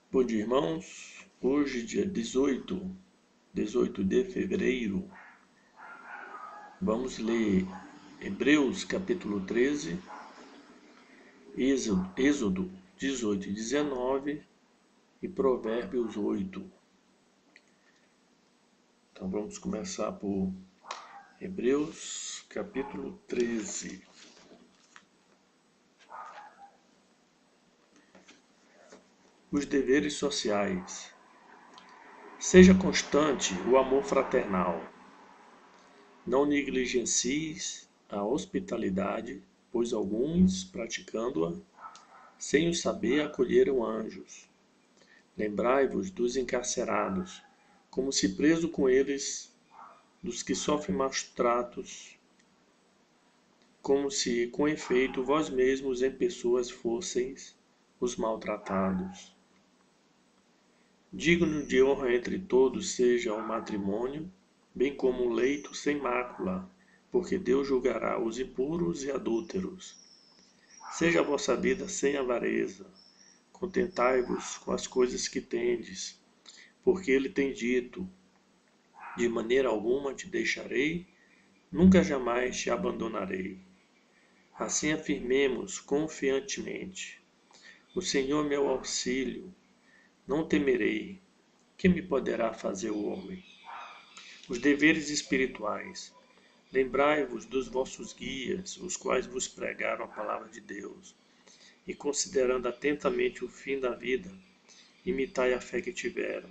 Bom dia, irmãos. Hoje, dia 18 de fevereiro, vamos ler Hebreus capítulo 13, Êxodo 18 e 19 e Provérbios 8. Então vamos começar por Hebreus capítulo 13. Os deveres sociais. Seja constante o amor fraternal. Não negligencies a hospitalidade, pois alguns, praticando-a, sem o saber, acolheram anjos. Lembrai-vos dos encarcerados, como se preso com eles, dos que sofrem maus tratos, como se, com efeito, vós mesmos em pessoas fosseis os maltratados. Digno de honra entre todos seja o matrimônio, bem como um leito sem mácula, porque Deus julgará os impuros e adúlteros. Seja a vossa vida sem avareza. Contentai-vos com as coisas que tendes, porque ele tem dito: de maneira alguma te deixarei, nunca jamais te abandonarei. Assim afirmemos confiantemente: o Senhor é meu auxílio, não temerei. Que me poderá fazer o homem? Os deveres espirituais. Lembrai-vos dos vossos guias, os quais vos pregaram a palavra de Deus. E considerando atentamente o fim da vida, imitai a fé que tiveram.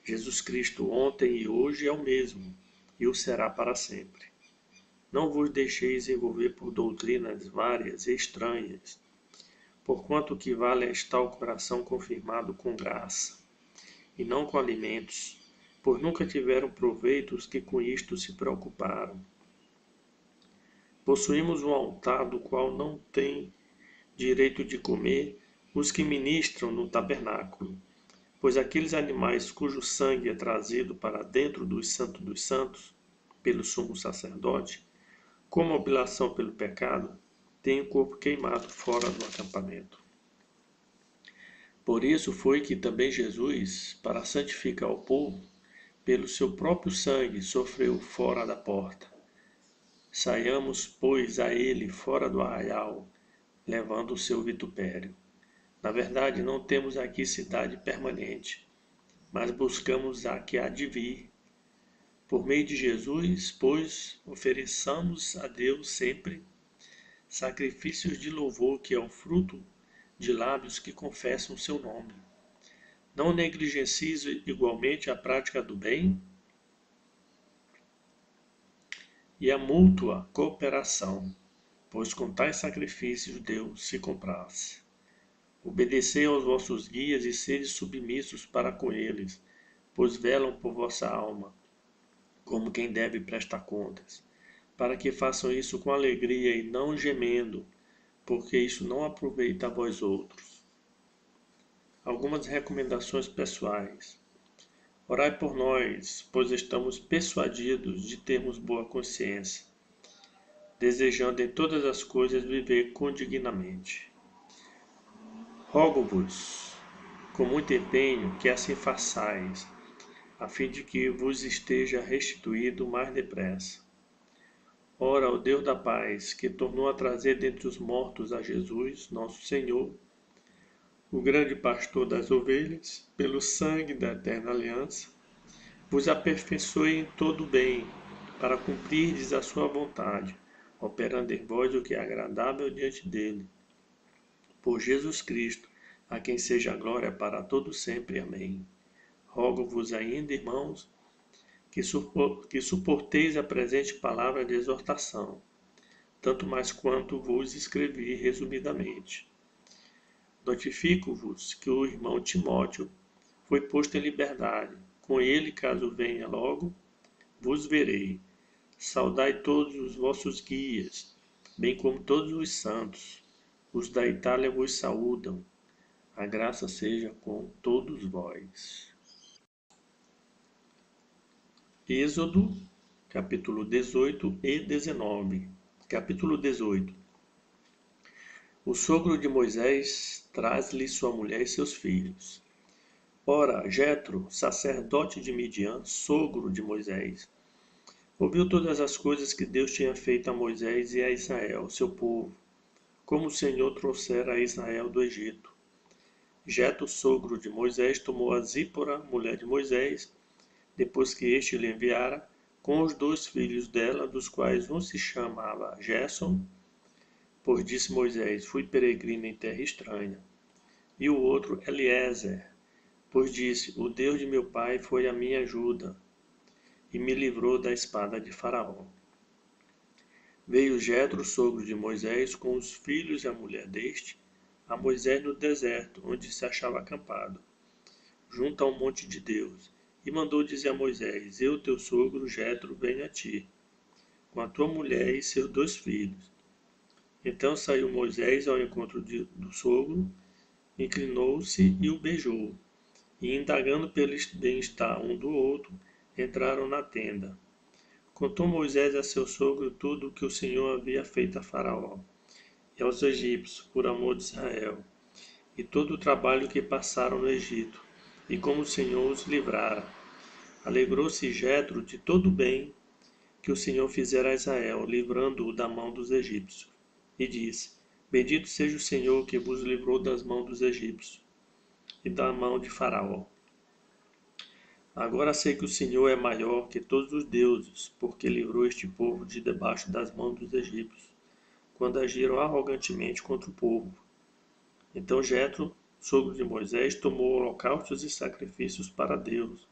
Jesus Cristo ontem e hoje é o mesmo, e o será para sempre. Não vos deixeis envolver por doutrinas várias e estranhas, porquanto o que vale é estar o coração confirmado com graça, e não com alimentos, pois nunca tiveram proveito os que com isto se preocuparam. Possuímos um altar do qual não têm direito de comer os que ministram no tabernáculo, pois aqueles animais cujo sangue é trazido para dentro dos santos pelo sumo sacerdote, como oblação pelo pecado, têm o corpo queimado fora do acampamento. Por isso foi que também Jesus, para santificar o povo, pelo seu próprio sangue sofreu fora da porta. Saiamos, pois, a ele fora do arraial, levando o seu vitupério. Na verdade, não temos aqui cidade permanente, mas buscamos a que há de vir. Por meio de Jesus, pois, ofereçamos a Deus sempre sacrifícios de louvor, que é o fruto de lábios que confessam o seu nome. Não negligencies igualmente a prática do bem e a mútua cooperação, pois com tais sacrifícios Deus se compraze. Obedecei aos vossos guias e sede submissos para com eles, pois velam por vossa alma, como quem deve prestar contas, para que façam isso com alegria e não gemendo, porque isso não aproveita a vós outros. Algumas recomendações pessoais. Orai por nós, pois estamos persuadidos de termos boa consciência, desejando em todas as coisas viver condignamente. Rogo-vos, com muito empenho, que assim façais, a fim de que vos esteja restituído mais depressa. Ora, o Deus da paz, que tornou a trazer dentre os mortos a Jesus, nosso Senhor, o grande pastor das ovelhas, pelo sangue da eterna aliança, vos aperfeiçoe em todo o bem, para cumprirdes a sua vontade, operando em vós o que é agradável diante dele. Por Jesus Cristo, a quem seja a glória para todo sempre. Amém. Rogo-vos ainda, irmãos, que suporteis a presente palavra de exortação, tanto mais quanto vos escrevi resumidamente. Notifico-vos que o irmão Timóteo foi posto em liberdade. Com ele, caso venha logo, vos verei. Saudai todos os vossos guias, bem como todos os santos. Os da Itália vos saúdam. A graça seja com todos vós. Êxodo, capítulo 18 e 19. Capítulo 18. O sogro de Moisés traz-lhe sua mulher e seus filhos. Ora, Jetro, sacerdote de Midian, sogro de Moisés, ouviu todas as coisas que Deus tinha feito a Moisés e a Israel, seu povo, como o Senhor trouxera a Israel do Egito. Jetro, sogro de Moisés, tomou a Zípora, mulher de Moisés, depois que este lhe enviara, com os 2 filhos dela, dos quais um se chamava Gerson, pois disse Moisés, fui peregrino em terra estranha, e o outro Eliezer, pois disse, o Deus de meu pai foi a minha ajuda, e me livrou da espada de Faraó. Veio Jetro, sogro de Moisés, com os filhos e a mulher deste, a Moisés no deserto, onde se achava acampado, junto ao monte de Deus, e mandou dizer a Moisés, eu, teu sogro, Jetro, venho a ti, com a tua mulher e seus 2 filhos. Então saiu Moisés ao encontro do sogro, inclinou-se e o beijou, e indagando pelo bem-estar um do outro, entraram na tenda. Contou Moisés a seu sogro tudo o que o Senhor havia feito a Faraó e aos egípcios, por amor de Israel, e todo o trabalho que passaram no Egito, e como o Senhor os livrara. Alegrou-se Jetro de todo o bem que o Senhor fizera a Israel, livrando-o da mão dos egípcios. E disse, bendito seja o Senhor que vos livrou das mãos dos egípcios e da mão de Faraó. Agora sei que o Senhor é maior que todos os deuses, porque livrou este povo de debaixo das mãos dos egípcios, quando agiram arrogantemente contra o povo. Então Jetro, sogro de Moisés, tomou holocaustos e sacrifícios para Deus.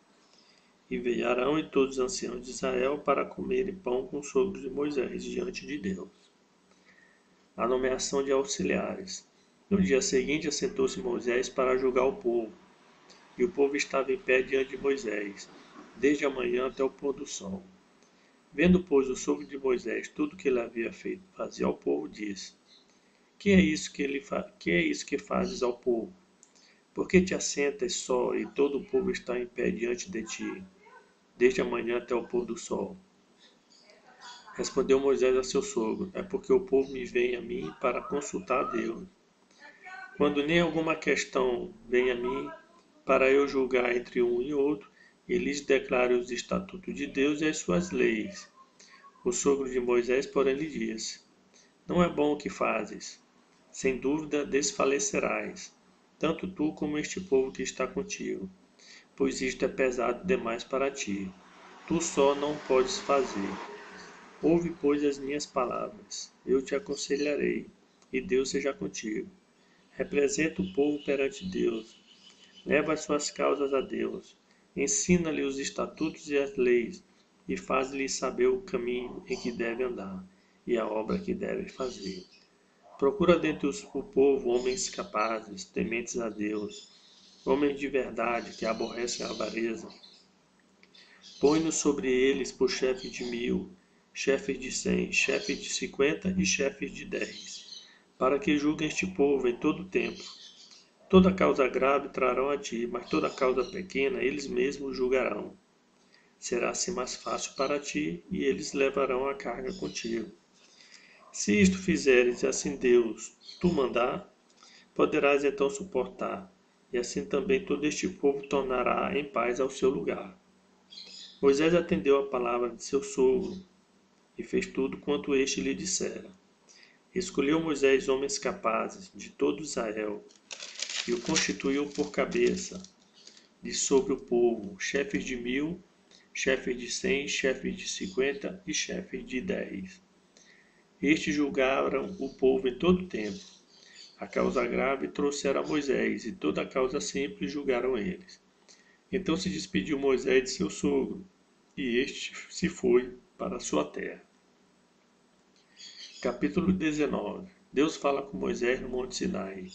E veio Arão e todos os anciãos de Israel para comerem pão com o sogro de Moisés diante de Deus. A nomeação de auxiliares. No dia seguinte assentou-se Moisés para julgar o povo. E o povo estava em pé diante de Moisés, desde a manhã até o pôr do sol. Vendo, pois, o sogro de Moisés tudo o que ele havia feito fazer ao povo, disse, que é isso que fazes ao povo? Por que te assentas só e todo o povo está em pé diante de ti, desde a manhã até o pôr do sol? Respondeu Moisés a seu sogro, é porque o povo me vem a mim para consultar a Deus. Quando nem alguma questão vem a mim, para eu julgar entre um e outro, e lhes declare os estatutos de Deus e as suas leis. O sogro de Moisés, porém, lhe disse, não é bom o que fazes. Sem dúvida desfalecerás, tanto tu como este povo que está contigo, pois isto é pesado demais para ti. Tu só não podes fazer. Ouve, pois, as minhas palavras. Eu te aconselharei, e Deus seja contigo. Representa o povo perante Deus. Leva as suas causas a Deus. Ensina-lhe os estatutos e as leis, e faz-lhe saber o caminho em que deve andar, e a obra que deve fazer. Procura dentre o povo homens capazes, tementes a Deus, homens de verdade que aborrecem a avareza. Põe-nos sobre eles por chefes de 1000, chefes de 100, chefes de 50 e chefes de 10, para que julguem este povo em todo o tempo. Toda causa grave trarão a ti, mas toda causa pequena eles mesmos julgarão. Será assim mais fácil para ti, e eles levarão a carga contigo. Se isto fizeres, assim Deus tu mandar, poderás então suportar, e assim também todo este povo tornará em paz ao seu lugar. Moisés atendeu a palavra de seu sogro, e fez tudo quanto este lhe dissera. Escolheu Moisés homens capazes de todo Israel, e o constituiu por cabeça de sobre o povo, chefes de 1000, chefes de 100, chefes de 50 e chefes de 10. Estes julgaram o povo em todo o tempo. A causa grave trouxeram a Moisés, e toda a causa simples julgaram eles. Então se despediu Moisés de seu sogro, e este se foi para a sua terra. Capítulo 19. Deus fala com Moisés no Monte Sinai.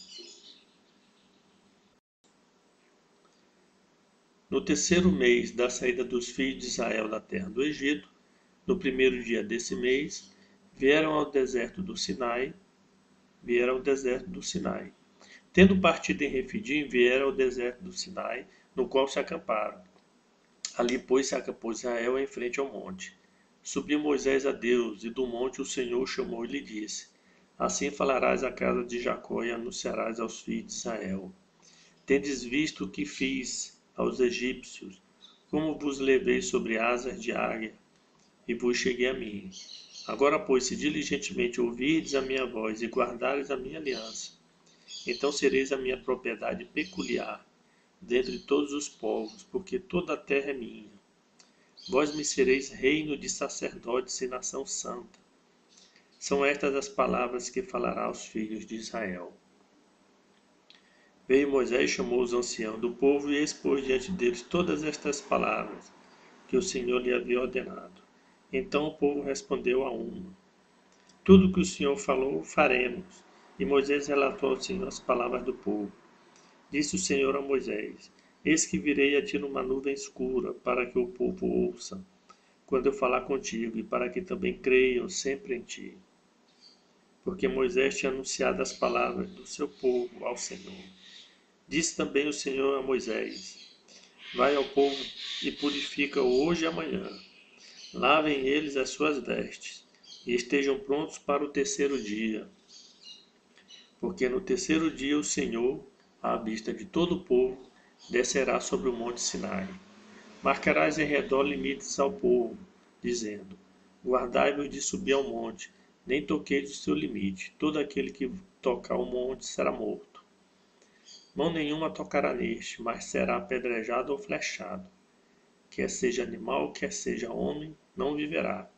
No terceiro mês da saída dos filhos de Israel da terra do Egito, no primeiro dia desse mês, vieram ao deserto do Sinai. Tendo partido em Refidim, vieram ao deserto do Sinai, no qual se acamparam. Ali, pois, se acampou Israel em frente ao monte. Subiu Moisés a Deus, e do monte o Senhor o chamou e lhe disse, assim falarás à casa de Jacó e anunciarás aos filhos de Israel. Tendes visto o que fiz aos egípcios, como vos levei sobre asas de águia, e vos cheguei a mim. Agora, pois, se diligentemente ouvirdes a minha voz e guardares a minha aliança, então sereis a minha propriedade peculiar dentre todos os povos, porque toda a terra é minha. Vós me sereis reino de sacerdotes e nação santa. São estas as palavras que falará aos filhos de Israel. Veio Moisés e chamou os anciãos do povo e expôs diante deles todas estas palavras que o Senhor lhe havia ordenado. Então o povo respondeu a uma: Tudo que o Senhor falou, faremos. E Moisés relatou ao Senhor as palavras do povo. Disse o Senhor a Moisés: Eis que virei a ti numa nuvem escura, para que o povo ouça, quando eu falar contigo, e para que também creiam sempre em ti. Porque Moisés tinha anunciado as palavras do seu povo ao Senhor. Disse também o Senhor a Moisés: Vai ao povo e purifica-o hoje e amanhã. Lavem eles as suas vestes, e estejam prontos para o terceiro dia. Porque no terceiro dia o Senhor, à vista de todo o povo, descerá sobre o monte Sinai. Marcarás em redor limites ao povo, dizendo: Guardai-vos de subir ao monte, nem toqueis o seu limite. Todo aquele que tocar o monte será morto. Mão nenhuma tocará neste, mas será apedrejado ou flechado. Quer seja animal, quer seja homem, não viverá.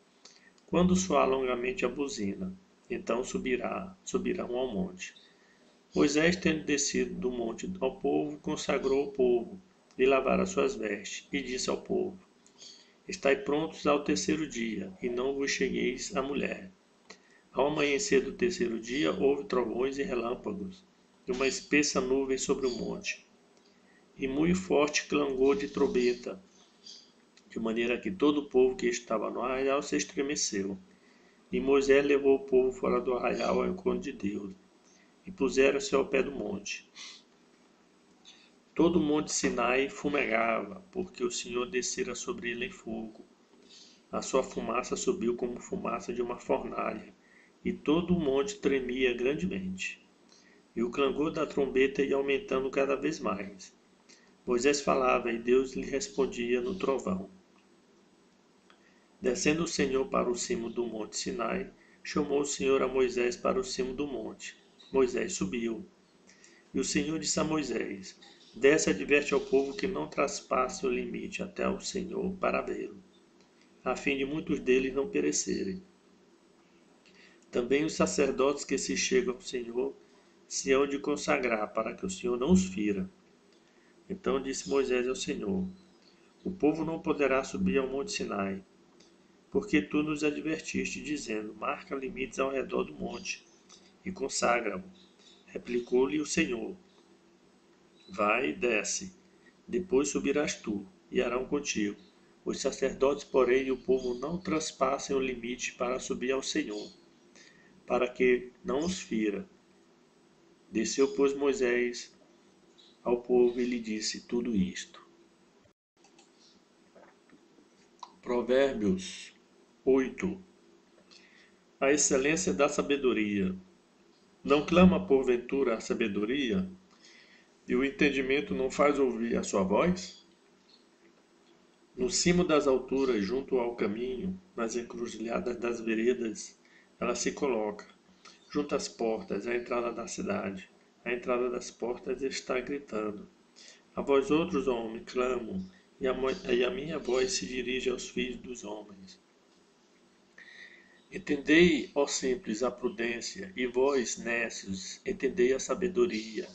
Quando soar longamente a buzina, então subirão ao monte. Moisés, tendo descido do monte ao povo, consagrou o povo, e lavaram as suas vestes, e disse ao povo: Estai prontos ao terceiro dia, e não vos chegueis à mulher. Ao amanhecer do terceiro dia, houve trovões e relâmpagos, e uma espessa nuvem sobre o monte, e muito forte clangor de trombeta, de maneira que todo o povo que estava no arraial se estremeceu. E Moisés levou o povo fora do arraial ao encontro de Deus, e puseram-se ao pé do monte. Todo o monte Sinai fumegava, porque o Senhor descera sobre ele em fogo. A sua fumaça subiu como fumaça de uma fornalha, e todo o monte tremia grandemente. E o clangor da trombeta ia aumentando cada vez mais. Moisés falava, e Deus lhe respondia no trovão. Descendo o Senhor para o cimo do monte Sinai, chamou o Senhor a Moisés para o cimo do monte. Moisés subiu. E o Senhor disse a Moisés: Desce e adverte ao povo que não traspasse o limite até o Senhor para vê-lo, a fim de muitos deles não perecerem. Também os sacerdotes que se chegam ao Senhor se hão de consagrar, para que o Senhor não os fira. Então disse Moisés ao Senhor: O povo não poderá subir ao monte Sinai, porque tu nos advertiste, dizendo: Marca limites ao redor do monte, e consagra-o. Replicou-lhe o Senhor: Vai e desce, depois subirás tu, e Arão contigo. Os sacerdotes, porém, e o povo não transpassem o limite para subir ao Senhor, para que não os fira. Desceu, pois, Moisés ao povo e lhe disse tudo isto. Provérbios 8. A excelência da sabedoria. Não clama porventura a sabedoria, e o entendimento não faz ouvir a sua voz? No cimo das alturas, junto ao caminho, nas encruzilhadas das veredas, ela se coloca. Junto às portas, à entrada da cidade. A entrada das portas está gritando. A vós outros, homens, clamam, e a minha voz se dirige aos filhos dos homens. Entendei, ó simples, a prudência, e vós, nécios, entendei a sabedoria.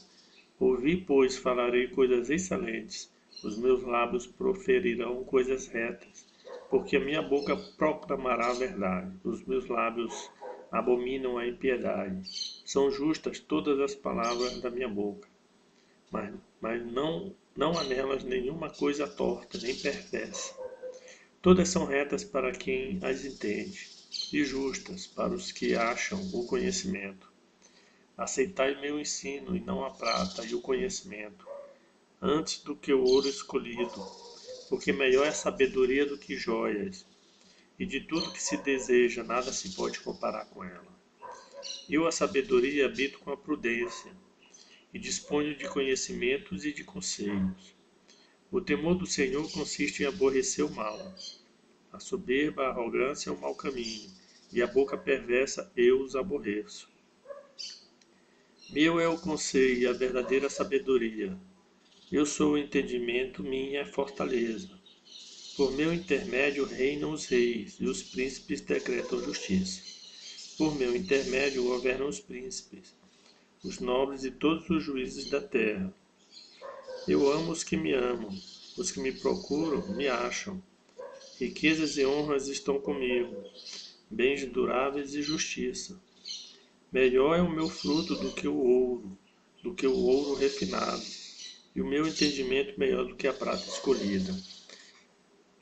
Ouvi, pois, falarei coisas excelentes, os meus lábios proferirão coisas retas, porque a minha boca proclamará a verdade, os meus lábios abominam a impiedade. São justas todas as palavras da minha boca, mas não há nelas nenhuma coisa torta, nem perversa. Todas são retas para quem as entende, e justas para os que acham o conhecimento. Aceitai meu ensino, e não a prata e o conhecimento, antes do que o ouro escolhido, porque melhor é a sabedoria do que joias, e de tudo que se deseja nada se pode comparar com ela. Eu, a sabedoria, habito com a prudência, e disponho de conhecimentos e de conselhos. O temor do Senhor consiste em aborrecer o mal. A soberba, a arrogância é um mau caminho, e a boca perversa eu os aborreço. Meu é o conselho e a verdadeira sabedoria. Eu sou o entendimento, minha fortaleza. Por meu intermédio reinam os reis, e os príncipes decretam justiça. Por meu intermédio governam os príncipes, os nobres e todos os juízes da terra. Eu amo os que me amam, os que me procuram me acham. Riquezas e honras estão comigo, bens duráveis e justiça. Melhor é o meu fruto do que o ouro refinado, e o meu entendimento melhor do que a prata escolhida.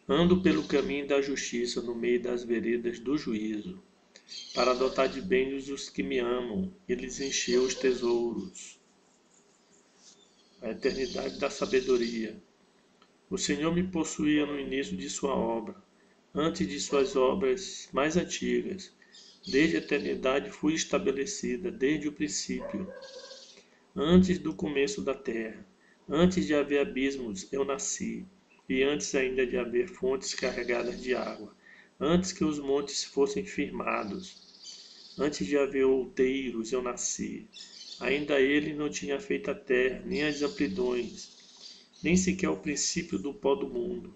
Ando pelo caminho da justiça no meio das veredas do juízo, para dotar de bens os que me amam e lhes encher os tesouros. A eternidade da sabedoria. O Senhor me possuía no início de sua obra, antes de suas obras mais antigas. Desde a eternidade fui estabelecida, desde o princípio, antes do começo da terra. Antes de haver abismos, eu nasci, e antes ainda de haver fontes carregadas de água, antes que os montes fossem firmados, antes de haver outeiros, eu nasci. Ainda ele não tinha feito a terra, nem as amplidões, nem sequer o princípio do pó do mundo.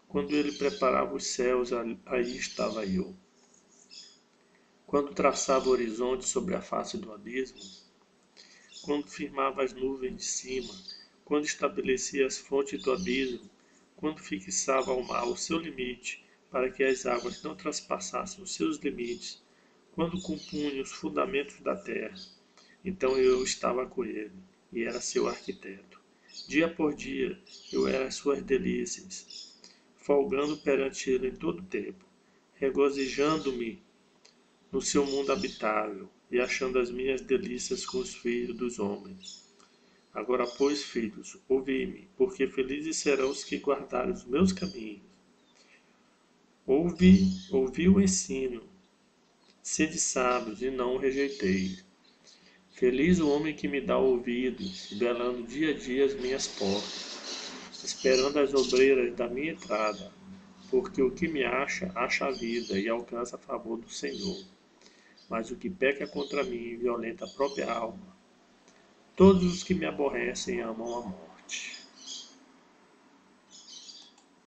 Quando ele preparava os céus, aí estava eu. Quando traçava o horizonte sobre a face do abismo, quando firmava as nuvens de cima, quando estabelecia as fontes do abismo, quando fixava ao mar o seu limite, para que as águas não traspassassem os seus limites, quando compunha os fundamentos da terra, então eu estava com ele, e era seu arquiteto. Dia por dia eu era as suas delícias, folgando perante ele em todo tempo, regozijando-me no seu mundo habitável, e achando as minhas delícias com os filhos dos homens. Agora, pois, filhos, ouvi-me, porque felizes serão os que guardarem os meus caminhos. Ouvi o ensino, sede sábios, e não o rejeitei. Feliz o homem que me dá ouvidos, velando dia a dia as minhas portas, esperando as obreiras da minha entrada, porque o que me acha, acha a vida e alcança a favor do Senhor. Mas o que peca contra mim violenta a própria alma. Todos os que me aborrecem amam a morte.